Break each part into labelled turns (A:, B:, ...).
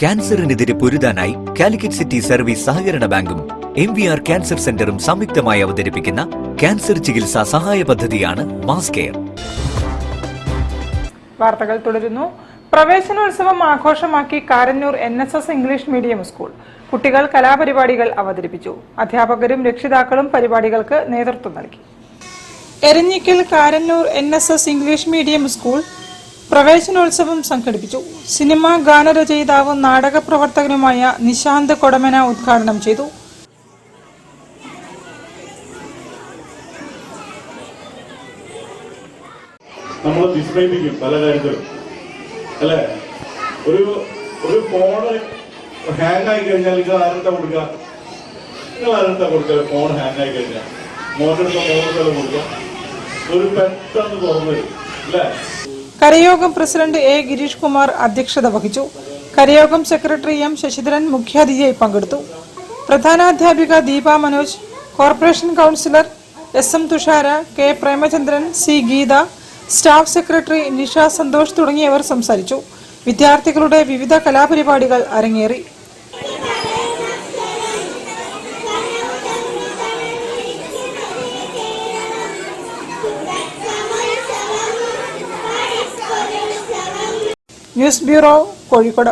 A: ക്യാൻസറിനെതിരെ പൊരുതാനായി Calicut city service സഹകരണ ബാങ്കും MVR cancer സെന്ററും സംയുക്തമായി അവതരിപ്പിക്കുന്ന ക്യാൻസർ ചികിത്സാ സഹായ പദ്ധതിയാണ് മാസ് കെയർ.
B: വാർത്തകൾ തുടരുന്നു. പ്രവേശനോത്സവം ആഘോഷമാക്കി Karannur NSS English medium school. കുട്ടികൾ കലാപരിപാടികൾ അവതരിപ്പിച്ചു. അധ്യാപകരും രക്ഷിതാക്കളും പരിപാടികൾക്ക് നേതൃത്വം നൽകി. Eranhikkal Karannur NSS English medium school പ്രവേശനോത്സവം സംഘടിപ്പിച്ചു. സിനിമാ ഗാനരചയിതാവും നാടക പ്രവർത്തകനുമായ നിശാന്ത് കൊടമന ഉദ്ഘാടനം ചെയ്തു.
C: നമ്മൾ വിസ്മയിപ്പിക്കും പല കാര്യത്തിലും അല്ലെ. ഒരു ഫോണ് ഹാങ് ആയി കഴിഞ്ഞാൽ നിങ്ങൾ ആരെടുത്താ കൊടുക്കുക? ഫോൺ ഹാങ് ആയി കഴിഞ്ഞാൽ മോട്ടെടുത്ത കൊടുക്കുക. ഒരു പെട്ടെന്ന് തുറന്നു അല്ലേ.
B: കരയോഗം പ്രസിഡന്റ് A. ഗിരീഷ് കുമാർ അധ്യക്ഷത വഹിച്ചു. കരയോഗം സെക്രട്ടറി M. ശശിധരൻ മുഖ്യാതിഥിയായി പങ്കെടുത്തു. പ്രധാനാധ്യാപിക Deepa Manoj, corporation councillor SM Thushara, K. Premachandran, C. Geetha, staff secretary Nisha Santhosh തുടങ്ങിയവർ സംസാരിച്ചു. വിദ്യാർത്ഥികളുടെ വിവിധ കലാപരിപാടികൾ അരങ്ങേറി. News bureau, Kozhikode.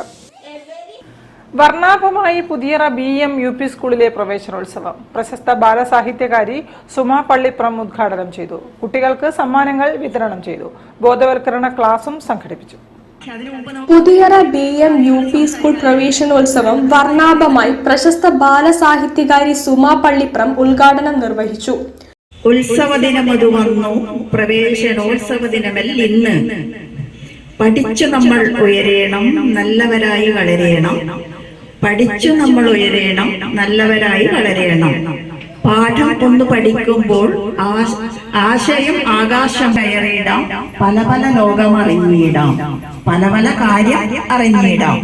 B: വർണ്ണാഭമായി പുതിയറ BM UP സ്കൂളിലെ പ്രവേശനോത്സവം പ്രശസ്ത ബാലസാഹിത്യകാരി സുമ പള്ളിപ്രം ഉദ്ഘാടനം ചെയ്തു. കുട്ടികൾക്ക് സമ്മാനങ്ങൾ വിതരണം ചെയ്തു. ബോധവൽക്കരണ ക്ലാസും സംഘടിപ്പിച്ചു.
D: പുതിയറ BM UP സ്കൂൾ പ്രവേശനോത്സവം വർണ്ണാഭമായി പ്രശസ്ത ബാലസാഹിത്യകാരി സുമ പള്ളിപ്രം ഉദ്ഘാടനം നിർവഹിച്ചു.
E: ഉത്സവ ദിനമതു വന്നു, പ്രവേശനോത്സവ ദിനമല്ല ഇന്ന്. പഠിച്ചു നമ്മൾ ഉയരേണം, നല്ലവരായി വളരേണം. പഠിച്ചു നമ്മൾ ഉയരേണം, നല്ലവരായി വളരേണം. പാഠം ഒന്ന് പഠിക്കുമ്പോൾ ആശയം ആകാശം കയറിയിടാം. പല പല ലോകം അറിഞ്ഞിടാം, പല പല കാര്യം അറിഞ്ഞിടാം.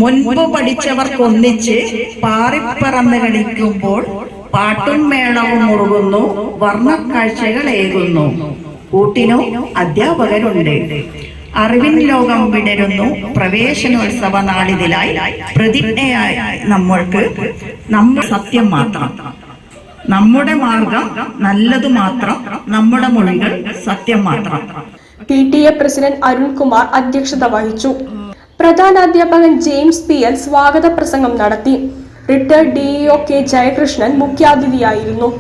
E: മുൻപ് പഠിച്ചവർക്കൊന്നിച്ച് പാറിപ്പറന്ന് കളിക്കുമ്പോൾ പാട്ടും മേളവും മുറുകുന്നു, വർണ്ണക്കാഴ്ചകളേകുന്നു. കൂട്ടിനോ അധ്യാപകരുണ്ട്. അറിവിൻ ലോകം വിടരുന്നു. പ്രവേശനോത്സവ നാളിതിലായി പ്രതിജ്ഞയായി നമ്മൾക്ക് നമ്മുടെ സത്യം മാത്രം, നമ്മുടെ മാർഗം നല്ലതു മാത്രം, നമ്മുടെ മൊഴികൾ സത്യം മാത്രം.
D: PTA പ്രസിഡന്റ് അരുൺകുമാർ അധ്യക്ഷത വഹിച്ചു. പ്രധാനാധ്യാപകൻ ജെയിംസ് PL സ്വാഗത പ്രസംഗം നടത്തി. Retired DEO K. ജയകൃഷ്ണൻ മുഖ്യാതിഥിയായിരുന്നു.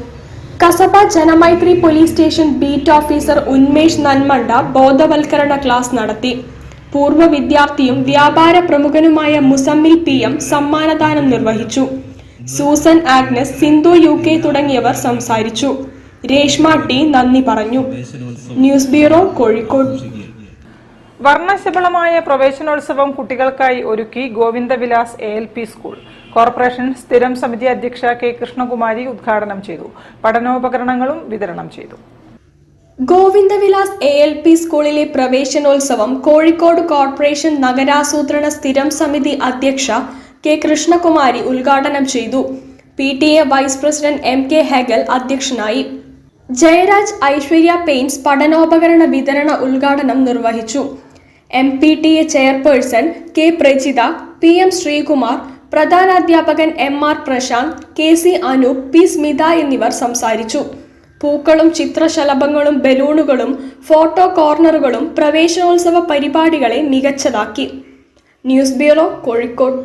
D: Kasaba Janamaithri police station beat officer Unmesh Nanmanda ബോധവൽക്കരണ ക്ലാസ് നടത്തി. പൂർവ്വ വിദ്യാർത്ഥിയും വ്യാപാര പ്രമുഖനുമായ മുസമ്മിൽ PM സമ്മാനദാനം നിർവഹിച്ചു. സൂസൻ ആഗ്നസ്, സിന്ധു UK തുടങ്ങിയവർ സംസാരിച്ചു. രേഷ്മ T നന്ദി പറഞ്ഞു. News bureau, Kozhikode.
B: വർണ്ണശബളമായ പ്രവേശനോത്സവം കുട്ടികൾക്കായി ഒരുക്കി ഗോവിന്ദവിലാസ് ALP സ്കൂൾ. കോർപ്പറേഷൻ സ്ഥിരം സമിതി അധ്യക്ഷ K. കൃഷ്ണകുമാരി ഉദ്ഘാടനം ചെയ്തു. പഠനോപകരണങ്ങളും വിതരണം ചെയ്തു.
D: ഗോവിന്ദവിലാസ് ALP സ്കൂളിലെ പ്രവേശനോത്സവം കോഴിക്കോട് കോർപ്പറേഷൻ നഗരാസൂത്രണ സ്ഥിരം സമിതി അധ്യക്ഷ K. കൃഷ്ണകുമാരി ഉദ്ഘാടനം ചെയ്തു. PTA vice president MK Hegel അധ്യക്ഷനായി. ജയരാജ് ഐശ്വര്യ പെയിന്റ്സ് പഠനോപകരണ വിതരണ ഉദ്ഘാടനം നിർവഹിച്ചു. MPTA chairperson K. Prajitha, PM Sreekumar, പ്രധാനാധ്യാപകൻ MR Prashanth, KC Anoop, P. Smitha എന്നിവർ സംസാരിച്ചു. പൂക്കളും ചിത്രശലഭങ്ങളും ബലൂണുകളും ഫോട്ടോ കോർണറുകളും പ്രവേശനോത്സവ പരിപാടികളെ മികച്ചതാക്കി. News bureau, Kozhikode.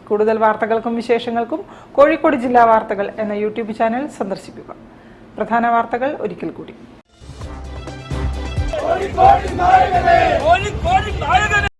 B: കൂടുതൽ വാർത്തകൾക്കും വിശേഷങ്ങൾക്കും കോഴിക്കോട് ജില്ലാ വാർത്തകൾ എന്ന YouTube ചാനൽ സന്ദർശിക്കുക. പ്രധാന വാർത്തകൾ ഒരിക്കൽ കൂടി.